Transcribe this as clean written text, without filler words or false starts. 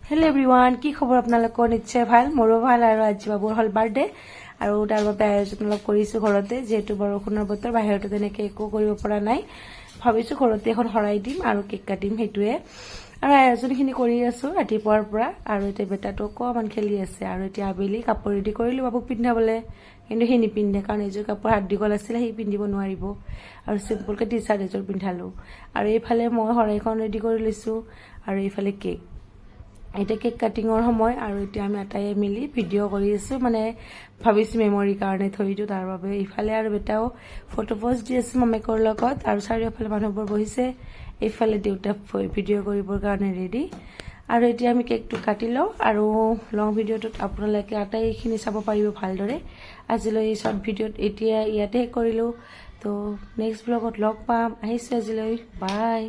Hello' everyone, কি খবৰ আপোনালোকৰ? নিশ্চয় ভাল, মোৰো ভাল। আৰু আজি বাবুৰ হ'ল বাৰ্থডে আৰু তাৰ বাবে আয়োজন অলপ কৰিছোঁ ঘৰতে। যিহেতু বৰষুণৰ বতৰ, বাহিৰতো তেনেকৈ একো কৰিব পৰা নাই, ভাবিছোঁ ঘৰতে এখন শৰাই দিম আৰু কেক কাটিম, সেইটোৱে। আৰু আয়োজনখিনি কৰি আছোঁ ৰাতিপুৱাৰ পৰা। আৰু এতিয়া বেটাটো অকণমান খেলি আছে। আৰু এতিয়া আবেলি কাপোৰ ৰেডি কৰিলোঁ বাবুক পিন্ধাবলৈ, কিন্তু সি নিপিন্ধে, কাৰণ এইযোৰ কাপোৰ হাত দীঘল আছিলে, সি পিন্ধিব নোৱাৰিব। আৰু চিম্পুলকৈ টি চাৰ্ট এযোৰ পিন্ধালোঁ। আৰু এইফালে মই শৰাইখন ৰেডি কৰি লৈছোঁ আৰু এইফালে কেক। এতিয়া কেক কাটিঙৰ সময় আৰু এতিয়া আমি আটাইয়ে মিলি ভিডিঅ' কৰি আছোঁ, মানে ভাবিছোঁ মেমৰিৰ কাৰণে থৈ দিওঁ তাৰ বাবে। ইফালে আৰু বেটাও ফটো প'ষ্ট দি আছে মামেকৰ লগত, আৰু চাৰিওফালে মানুহবোৰ বহিছে। এইফালে দেউতা ভিডিঅ' কৰিবৰ কাৰণে ৰেডি। আৰু এতিয়া আমি কেকটো কাটি লওঁ, আৰু লং ভিডিঅ'টোত আপোনালোকে আটাইখিনি চাব পাৰিব ভালদৰে। আজিলৈ এই শ্বৰ্ট ভিডিঅ'ত এতিয়া ইয়াতে কৰিলোঁ। তো নেক্সট ব্লগত লগ পাম। আহিছোঁ আজিলৈ, বাই।